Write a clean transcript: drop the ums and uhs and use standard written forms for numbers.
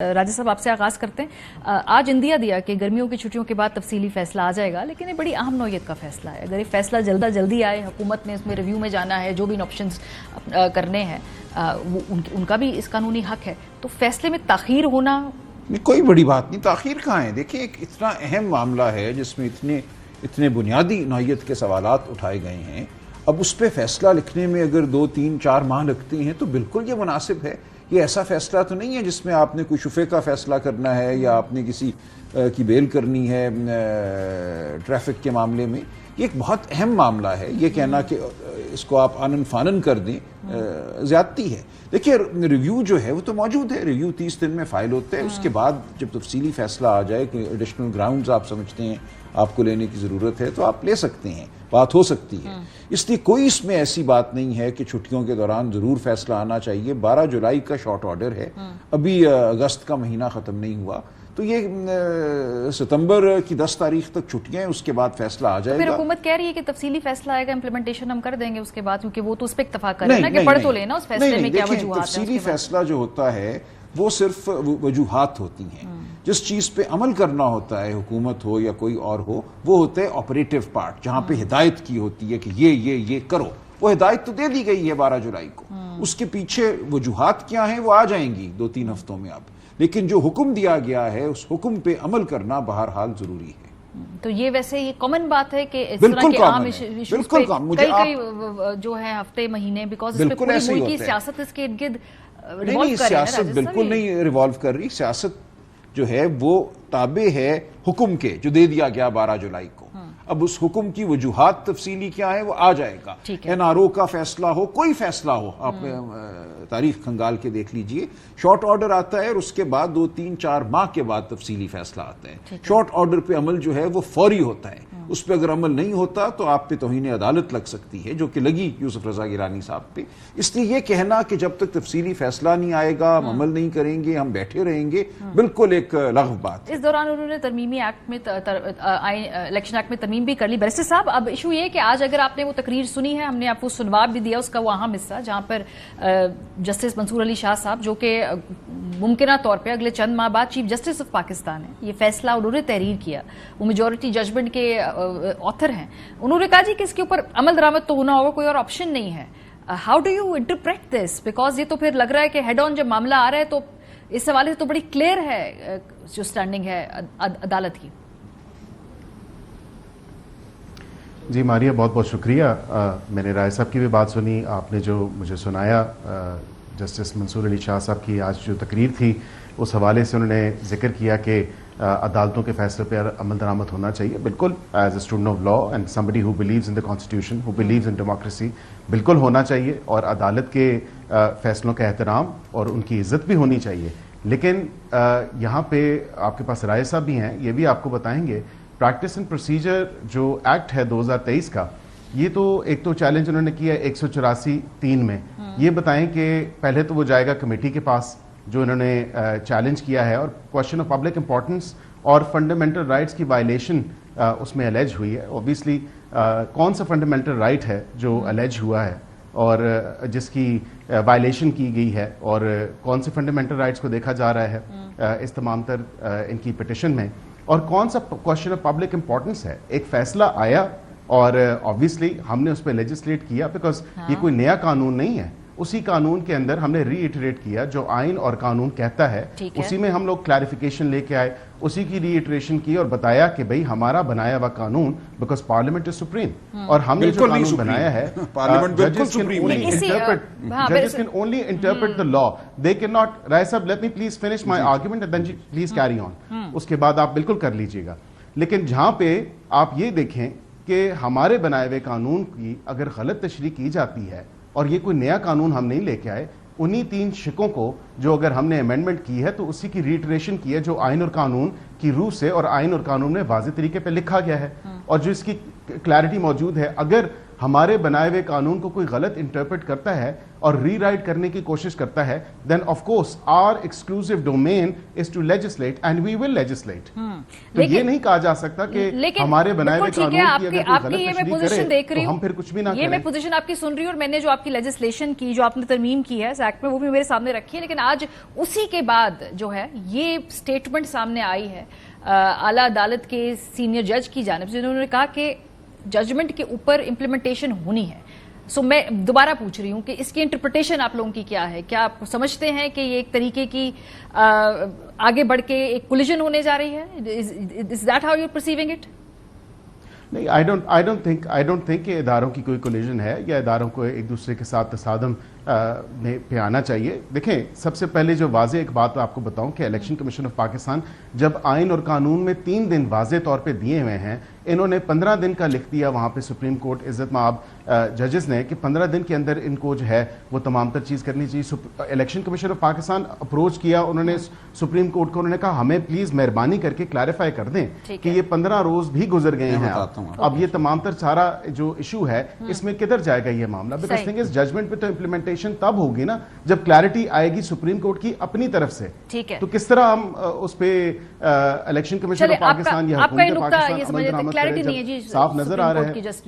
راجہ صاحب آپ سے آغاز کرتے ہیں. آج اندیا دیا کہ گرمیوں کی چھٹیوں کے بعد تفصیلی فیصلہ آ جائے گا، لیکن یہ بڑی اہم نوعیت کا فیصلہ ہے. اگر یہ فیصلہ جلدی آئے، حکومت نے اس میں ریویو میں جانا ہے، جو بھی آپشنز کرنے ہیں ان کا بھی اس قانونی حق ہے، تو فیصلے میں تاخیر ہونا کوئی بڑی بات نہیں. تاخیر کہاں ہے؟ دیکھیں ایک اتنا اہم معاملہ ہے جس میں اتنے بنیادی نوعیت کے سوالات اٹھائے گئے ہیں. اب اس پہ فیصلہ لکھنے میں اگر 2 3 4 ماہ لگتے ہیں تو بالکل یہ مناسب ہے. یہ ایسا فیصلہ تو نہیں ہے جس میں آپ نے کوئی شفے کا فیصلہ کرنا ہے یا آپ نے کسی کی بیل کرنی ہے ٹریفک کے معاملے میں. یہ ایک بہت اہم معاملہ ہے. یہ کہنا کہ اس کو آپ آنن فانن کر دیں زیادتی ہے. دیکھیے ریویو جو ہے وہ تو موجود ہے. ریویو 30 دن میں فائل ہوتا ہے. اس کے بعد جب تفصیلی فیصلہ آ جائے کہ ایڈیشنل گراؤنڈز آپ سمجھتے ہیں آپ کو لینے کی ضرورت ہے تو آپ لے سکتے ہیں، بات ہو سکتی ہے. اس لیے کوئی اس میں ایسی بات نہیں ہے کہ چھٹیوں کے دوران ضرور فیصلہ آنا چاہیے. 12 جولائی کا شارٹ آرڈر ہے، ابھی اگست کا مہینہ ختم نہیں ہوا، تو یہ ستمبر کی 10 تاریخ تک چھٹیاں ہیں. اس کے بعد فیصلہ آ جائے گا. پھر حکومت کہہ رہی ہے کہ تفصیلی فیصلہ آئے گا، امپلیمنٹیشن ہم کر دیں گے اس کے بعد، کیونکہ وہ تو اس پہ اتفاق کرے نا کہ پڑھ تو لینا اس فیصلے میں کیا وجوہات ہیں. تفصیلی فیصلہ جو ہوتا ہے وہ صرف وجوہات ہوتی ہیں. جس چیز پہ عمل کرنا ہوتا ہے، حکومت ہو یا کوئی اور ہو، وہ ہوتا ہے آپریٹو پارٹ، جہاں پہ ہدایت کی ہوتی ہے کہ یہ کرو. وہ ہدایت تو دے دی گئی ہے 12 جولائی کو. اس کے پیچھے وجوہات کیا ہیں وہ آ جائیں گی 2 3 ہفتوں میں. اب لیکن جو حکم دیا گیا ہے اس حکم پہ عمل کرنا بہرحال ضروری ہے. تو یہ ویسے یہ کامن بات ہے کہ اس طرح کے عام ایشوز پہ کئی جو ہے ہفتے مہینے، بیکاز اس پہ پوری ملک کی سیاست اس کے ارد گرد ریوالو کر رہی ہے. سیاست بالکل نہیں ریوالو کر رہی. سیاست جو ہے وہ تابع ہے حکم کے جو دے دیا گیا 12 جولائی کو. اب اس حکم کی وجوہات تفصیلی کیا ہے وہ آ جائے گا. NRO کا فیصلہ ہو، کوئی فیصلہ ہو، آپ تاریخ کھنگال کے دیکھ لیجئے. شارٹ آرڈر آتا ہے اور اس کے بعد 2 3 4 ماہ کے بعد تفصیلی فیصلہ آتا ہے. شارٹ آرڈر پہ عمل جو ہے وہ فوری ہوتا ہے. اس پہ اگر عمل نہیں ہوتا تو آپ پہ توہین عدالت لگ سکتی ہے، جو کہ لگی یوسف رضا گیلانی صاحب پہ. اس لیے یہ کہنا کہ جب تک تفصیلی فیصلہ نہیں آئے گا ہم عمل نہیں کریں گے، ہم بیٹھے رہیں گے، بالکل ایک لغو بات. اس دوران انہوں نے ترمیمی ایکٹ میں الیکشن ایکٹ میں ترمیم بھی کر لی. بیرسٹر صاحب اب ایشو یہ کہ آج اگر آپ نے وہ تقریر سنی ہے، ہم نے آپ کو سنوا بھی دیا اس کا وہ اہم حصہ، جہاں پر جسٹس منصور علی شاہ صاحب، جو کہ ممکنہ طور پہ اگلے چند ماہ بعد چیف جسٹس آف پاکستان ہیں، یہ فیصلہ انہوں نے تحریر کیا، وہ میجورٹی ججمنٹ کے آتھر ہیں. انہوں نے کہا جی کہ اس کے اوپر عمل درآمد تو ہونا ہوگا، کوئی اور آپشن نہیں ہے. How do you interpret this? Because یہ تو پھر لگ رہا ہے کہ ہیڈ آن جب معاملہ آ رہا ہے تو اس حوالے سے تو بڑی کلیئر ہے جو سٹینڈنگ ہے عدالت کی. جی ماریہ، بہت بہت شکریہ. میں نے رائے صاحب کی بھی بات سنی، آپ نے جو مجھے سنایا جسٹس منصور علی شاہ صاحب کی آج جو تقریر تھی اس حوالے سے انہوں نے ذکر کیا کہ عدالتوں کے فیصلے پر عمل درآمد ہونا چاہیے. بالکل، as a student of law and somebody who believes in the constitution, who believes in democracy، بالکل ہونا چاہیے اور عدالت کے فیصلوں کا احترام اور ان کی عزت بھی ہونی چاہیے. لیکن یہاں پہ آپ کے پاس رائے صاحب بھی ہیں، یہ بھی آپ کو بتائیں گے. پریکٹس اینڈ پروسیجر جو ایکٹ ہے 2023 کا، یہ تو ایک تو چیلنج انہوں نے کیا 184(3) میں. یہ بتائیں کہ پہلے تو وہ جائے گا کمیٹی کے پاس جو انہوں نے چیلنج کیا ہے، اور کوشچن آف پبلک امپورٹنس اور فنڈامنٹل رائٹس کی وائلیشن اس میں الیج ہوئی ہے. اوبیسلی کون سا فنڈامنٹل رائٹ ہے جو الیج ہوا ہے اور جس کی وائلیشن کی گئی ہے، اور کون سے فنڈامنٹل رائٹس کو دیکھا جا رہا ہے اس تمام تر ان کی پٹیشن میں، اور کون سا کوشچن آف پبلک امپورٹنس ہے. ایک فیصلہ آیا اور آبویسلی ہم نے اس پہ لیجسلیٹ کیا، بیکاز یہ کوئی نیا قانون نہیں ہے. اسی قانون کے اندر ہم نے ری ایٹریٹ کیا جو آئین اور قانون کہتا ہے، اسی میں ہم لوگ کلیریفیکیشن لے کے آئے، اسی کی ری ایٹریشن کی اور بتایا کہ بھئی ہمارا بنایا ہوا قانون، بیکاز پارلیمنٹ از سپریم، اور ہم نے جو قانون بنایا ہے ججز can only interpret the law. They cannot. Rai صاحب let me please finish my argument and then please carry on. اس کے بعد آپ بالکل کر لیجئے گا. لیکن جہاں پہ آپ یہ دیکھیں کہ ہمارے بنائے ہوئے قانون کی اگر غلط تشریح کی جاتی ہے، اور یہ کوئی نیا قانون ہم نہیں لے کے آئے، انہی 3 شکوں کو جو اگر ہم نے امینڈمنٹ کی ہے تو اسی کی ریٹریشن کی ہے جو آئین اور قانون کی روح سے اور آئین اور قانون میں واضح طریقے پہ لکھا گیا ہے، اور جو اس کی کلیئرٹی موجود ہے. اگر ہمارے بنائے ہوئے قانون کو کوئی غلط انٹرپریٹ کرتا ہے اور ری رائٹ کرنے کی کوشش کرتا ہے, then of course our exclusive domain is to legislate and we will legislate. تو یہ نہیں کہا جا سکتا کہ ہمارے بنائے ہوئے قانون کی اگر کوئی غلط تشریح کرے تو ہم پھر کچھ بھی نہ کریں. یہ میں پوزیشن آپ کی سن رہی ہوں اور میں نے جو آپ کی لیجسلیشن کی جو آپ نے ترمیم کی ہے ایکٹ میں وہ بھی میرے سامنے رکھی ہے, لیکن آج اسی کے بعد جو ہے یہ سٹیٹمنٹ سامنے آئی ہے اعلیٰ عدالت کے سینئر جج کی جانب سے, جنہوں نے کہا کہ ججمنٹ کے اوپر امپلیمنٹیشن ہونی ہے. سو میں دوبارہ پوچھ رہی ہوں کہ اس کی انٹرپریٹیشن آپ لوگوں کی کیا ہے؟ کیا آپ سمجھتے ہیں کہ یہ ایک طریقے کی آگے بڑھ کے ایک کولیجن ہونے جا رہی ہے؟ Is that how you are perceiving it? نہیں, آئی ڈونٹ تھنک کہ اداروں کی کوئی کولیجن ہے یا اداروں کو ایک دوسرے کے ساتھ تصادم پہ آنا چاہیے. دیکھیں, سب سے پہلے جو واضح ایک بات آپ کو بتاؤں کہ الیکشن کمیشن آف پاکستان جب آئین اور قانون میں 3 دن واضح طور پہ دیے ہوئے ہیں, انہوں نے 15 دن کا لکھ دیا وہاں پہ سپریم کورٹ عزت مآب ججز نے کہ 15 دن کے اندر ان کو جو ہے وہ تمام تر چیز کرنی چاہیے. Election commission of Pakistan approach کیا, انہوں نے سپریم کورٹ کو انہوں نے کہا ہمیں پلیز مہربانی کر کے کلیریفائی کر دیں کہ یہ 15 روز بھی گزر گئے ہیں, اب یہ تمام تر سارا جو ایشو ہے اس میں کدھر جائے گا یہ معاملہ. بیکاز تھنگ از ججمنٹ پہ تو امپلیمنٹیشن تب ہوگی نا جب کلیئرٹی آئے گی سپریم کورٹ کی اپنی طرف سے. تو کس طرح ہم اس پہ الیکشن کمیشن آف پاکستان یا حکومت پاکستان عمل درآمد کرے جب صاف نظر آ رہا ہے.